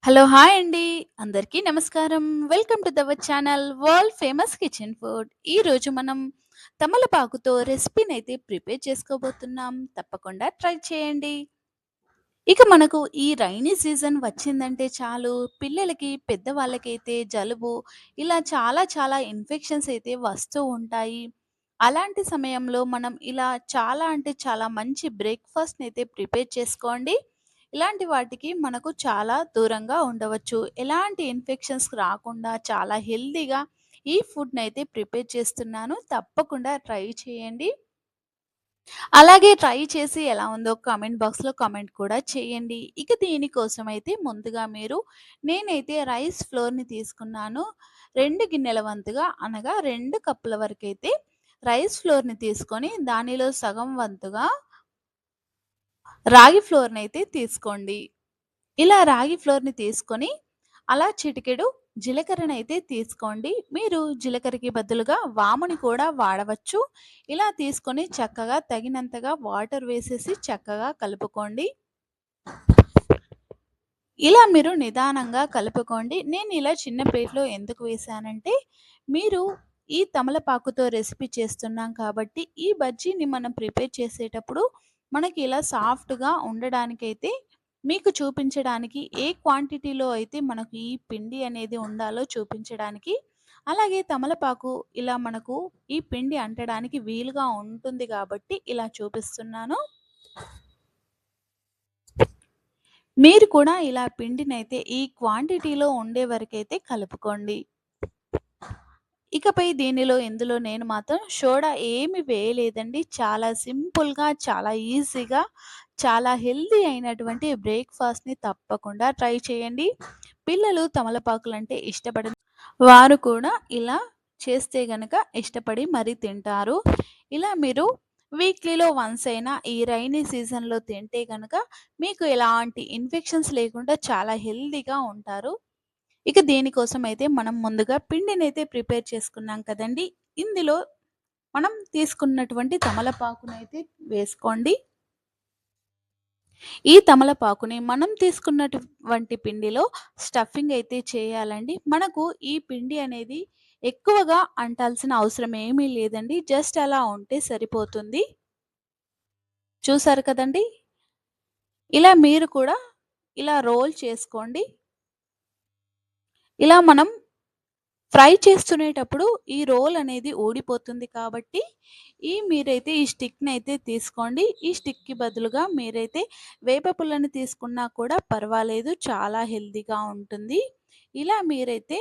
Hello! Hi అండి. అందరికీ నమస్కారం. Welcome to our channel world famous kitchen food. ఈరోజు మనం తమలపాకుతో రెసిపీనైతే ప్రిపేర్ చేసుకోబోతున్నాం. తప్పకుండా ట్రై చేయండి. ఇక మనకు ఈ రైనీ సీజన్ వచ్చిందంటే చాలు పిల్లలకి, పెద్దవాళ్ళకైతే జలుబు ఇలా చాలా చాలా ఇన్ఫెక్షన్స్ అయితే వస్తూ ఉంటాయి. అలాంటి సమయంలో మనం ఇలా చాలా అంటే చాలా మంచి బ్రేక్‌ఫాస్ట్‌నైతే ప్రిపేర్ చేసుకోండి. ఇలాంటి వాటికి మనకు చాలా దూరంగా ఉండవచ్చు. ఎలాంటి ఇన్ఫెక్షన్స్ రాకుండా చాలా హెల్తీగా ఈ ఫుడ్‌నైతే ప్రిపేర్ చేస్తున్నాను. తప్పకుండా ట్రై చేయండి. అలాగే ట్రై చేసి ఎలా ఉందో కామెంట్ బాక్స్‌లో కామెంట్ కూడా చేయండి. ఇక దీనికోసమైతే ముందుగా నేనైతే రైస్ ఫ్లోర్‌ని తీసుకున్నాను. 2 గిన్నెల వంతుగా అనగా 2 కప్పుల వరకైతే రైస్ ఫ్లోర్‌ని తీసుకొని దానిలో సగం వంతుగా రాగి ఫ్లోర్‌నైతే తీసుకోండి. ఇలా రాగి ఫ్లోర్‌ని తీసుకొని అలా చిటికెడు జీలకర్రనైతే తీసుకోండి. మీరు జీలకర్రకి బదులుగా వాముని కూడా వాడవచ్చు. ఇలా తీసుకొని చక్కగా తగినంతగా వాటర్ వేసేసి చక్కగా కలుపుకోండి. ఇలా మీరు నిదానంగా కలుపుకోండి. నేను ఇలా చిన్న ప్లేట్‌లో ఎందుకు వేశానంటే, మీరు ఈ తమలపాకుతో రెసిపీ చేస్తున్నాం కాబట్టి, ఈ బజ్జీని మనం ప్రిపేర్ చేసేటప్పుడు మనకి ఇలా సాఫ్ట్‌గా ఉండడానికైతే మీకు చూపించడానికి ఏ క్వాంటిటీలో అయితే మనకు ఈ పిండి అనేది ఉండాలో చూపించడానికి, అలాగే తమలపాకు ఇలా మనకు ఈ పిండి అంటడానికి వీలుగా ఉంటుంది కాబట్టి ఇలా చూపిస్తున్నాను. మీరు కూడా ఇలా పిండినైతే ఈ క్వాంటిటీలో ఉండే వరకైతే కలుపుకోండి. ఇకపై ఇందులో నేను మాత్రం సోడా ఏమి వేయలేదండి. చాలా సింపుల్‌గా, చాలా ఈజీగా, చాలా హెల్తీ అయినటువంటి బ్రేక్‌ఫాస్ట్‌ని తప్పకుండా ట్రై చేయండి. పిల్లలు తమలపాకులంటే ఇష్టపడని వారు కూడా ఇలా చేస్తే గనక ఇష్టపడి మరీ తింటారు. ఇలా మీరు వీక్లీలో వన్స్ అయినా ఈ రైనీ సీజన్‌లో తింటే గనక మీకు ఎలాంటి ఇన్ఫెక్షన్స్ లేకుండా చాలా హెల్తీగా ఉంటారు. ఇక దీనికోసం అయితే మనం ముందుగా పిండినైతే ప్రిపేర్ చేసుకున్నాం కదండీ! ఇందులో మనం తీసుకున్నటువంటి తమలపాకునైతే వేసుకోండి. ఈ తమలపాకుని మనం తీసుకున్నటువంటి పిండిలో స్టఫింగ్ అయితే చేయాలండి. మనకు ఈ పిండి అనేది ఎక్కువగా అంటాల్సిన అవసరం ఏమీ లేదండి. జస్ట్ అలా ఉంటే సరిపోతుంది. చూసారు కదండీ! ఇలా మీరు కూడా ఇలా రోల్ చేసుకోండి. ఇలా మనం ఫ్రై చేస్తునేటప్పుడు ఈ రోల్ అనేది ఊడిపోతుంది కాబట్టి, మీరైతే ఈ స్టిక్‌నైతే తీసుకోండి. ఈ స్టిక్‌కి బదులుగా మీరైతే వేప పుల్లని తీసుకున్నా కూడా పర్వాలేదు. చాలా హెల్తీగా ఉంటుంది. ఇలా మీరైతే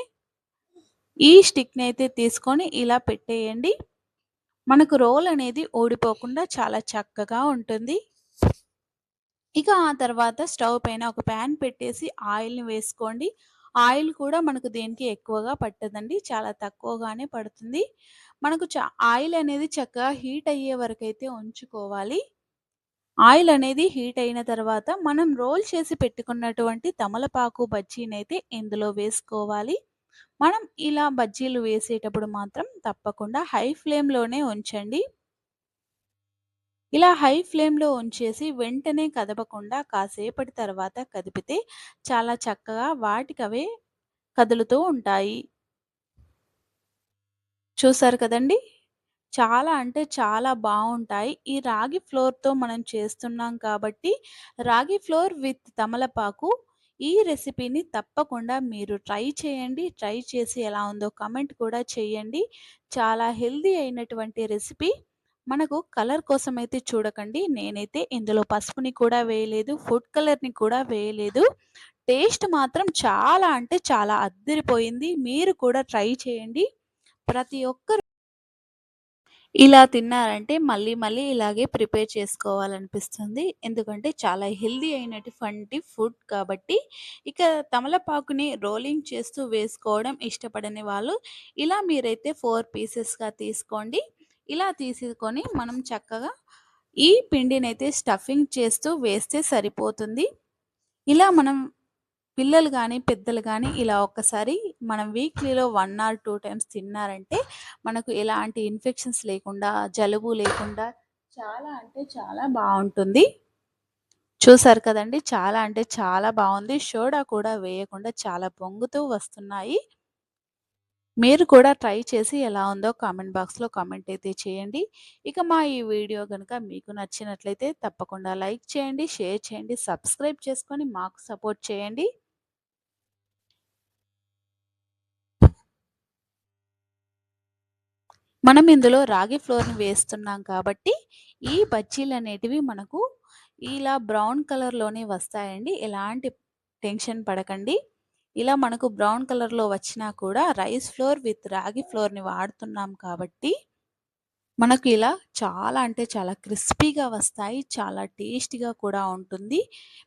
ఈ స్టిక్‌నైతే తీసుకొని ఇలా పెట్టేయండి. మనకు రోల్ అనేది ఊడిపోకుండా చాలా చక్కగా ఉంటుంది. ఇక ఆ తర్వాత స్టవ్ పైన ఒక ప్యాన్ పెట్టేసి ఆయిల్‌ని వేసుకోండి. ఆయిల్ కూడా మనకు దేనికి ఎక్కువగా పట్టదండి. చాలా తక్కువగానే పడుతుంది. మనకు ఆయిల్ అనేది చక్కగా హీట్ అయ్యే వరకైతే ఉంచుకోవాలి. ఆయిల్ అనేది హీట్ అయిన తర్వాత మనం రోల్ చేసి పెట్టుకున్నటువంటి తమలపాకు బజ్జీనైతే ఇందులో వేసుకోవాలి. మనం ఇలా బజ్జీలు వేసేటప్పుడు మాత్రం తప్పకుండా హై ఫ్లేమ్‌లోనే ఉంచండి. ఇలా హై ఫ్లేమ్‌లో ఉంచేసి వెంటనే కదపకుండా కాసేపటి తర్వాత కదిపితే చాలా చక్కగా వాటికవే కదులుతూ ఉంటాయి. చూసారు కదండీ! చాలా అంటే చాలా బావుంటాయి. ఈ రాగి ఫ్లోర్‌తో మనం చేస్తున్నాం కాబట్టి, రాగి ఫ్లోర్ విత్ తమలపాకు ఈ రెసిపీని తప్పకుండా మీరు ట్రై చేయండి. ట్రై చేసి ఎలా ఉందో కామెంట్ కూడా చేయండి. చాలా హెల్తీ అయినటువంటి రెసిపీ. మనకు కలర్ కోసమైతే చూడకండి. నేనైతే ఇందులో పసుపుని కూడా వేయలేదు. ఫుడ్ కలర్‌ని కూడా వేయలేదు. టేస్ట్ మాత్రం చాలా అంటే చాలా అద్దిరిపోయింది. మీరు కూడా ట్రై చేయండి. ప్రతి ఒక్కరు ఇలా తిన్నారంటే మళ్ళీ మళ్ళీ ఇలాగే ప్రిపేర్ చేసుకోవాలనిపిస్తుంది. ఎందుకంటే చాలా హెల్తీ అయినటువంటి ఫుడ్ కాబట్టి. ఇక తమలపాకుని రోలింగ్ చేస్తూ వేసుకోవడం ఇష్టపడని వాళ్ళు ఇలా మీరైతే 4 పీసెస్‌గా తీసుకోండి. ఇలా తీసుకొని మనం చక్కగా ఈ పిండినైతే స్టఫింగ్ చేస్తూ వేస్తే సరిపోతుంది. ఇలా మనం పిల్లలు గానీ, పెద్దలు గానీ ఇలా ఒక్కసారి మనం వీక్లీలో 1 ఆర్ 2 టైమ్స్ తిన్నారంటే, మనకు ఎలాంటి ఇన్ఫెక్షన్స్ లేకుండా, జలుబు లేకుండా చాలా అంటే చాలా బావుంటుంది. చూసారు కదండీ! చాలా అంటే చాలా బావుంది. సోడా కూడా వేయకుండా చాలా పొంగుతూ వస్తున్నాయి. మీరు కూడా ట్రై చేసి ఎలా ఉందో కామెంట్ బాక్స్‌లో కామెంట్ అయితే చేయండి. ఇక మా ఈ వీడియో గనుక మీకు నచ్చినట్లయితే తప్పకుండా లైక్ చేయండి, షేర్ చేయండి, సబ్స్క్రైబ్ చేసుకొని మాకు సపోర్ట్ చేయండి. మనం ఇందులో రాగి ఫ్లోర్‌ని వేస్తున్నాం కాబట్టి, ఈ బజ్జీలనేటివి మనకు ఇలా బ్రౌన్ కలర్‌లోనే వస్తాయండి. ఎలాంటి టెన్షన్ పడకండి. ఇలా మనకు బ్రౌన్ కలర్‌లో వచ్చినా కూడా రైస్ ఫ్లోర్ విత్ రాగి ఫ్లోర్‌ని వాడుతున్నాం కాబట్టి మనకు ఇలా చాలా అంటే చాలా క్రిస్పీగా వస్తాయి. చాలా టేస్టీగా కూడా ఉంటుంది.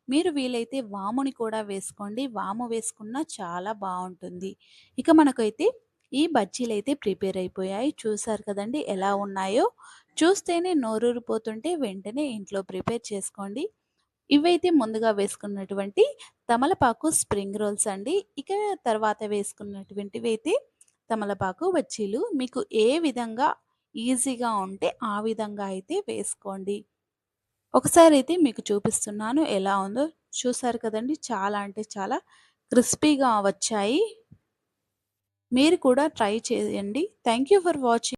మీరు వీలైతే వాముని కూడా వేసుకోండి. వాము వేసుకున్నా చాలా బావుంటుంది. ఇక మనకైతే ఈ బజ్జీలైతే ప్రిపేర్ అయిపోయాయి. చూసారు కదండీ ఎలా ఉన్నాయో. చూస్తేనే నోరూరిపోతుంటే వెంటనే ఇంట్లో ప్రిపేర్ చేసుకోండి. ఇవైతే ముందుగా వేసుకున్నటువంటి తమలపాకు స్ప్రింగ్ రోల్స్ అండి. ఇక తర్వాత వేసుకున్నటువంటివైతే తమలపాకు బజ్జీలు. మీకు ఏ విధంగా ఈజీగా ఉంటే ఆ విధంగా అయితే వేసుకోండి. ఒకసారైతే మీకు చూపిస్తున్నాను ఎలా ఉందో. చూసారు కదండీ! చాలా అంటే చాలా క్రిస్పీగా వచ్చాయి. మీరు కూడా ట్రై చేయండి. Thank you for watching.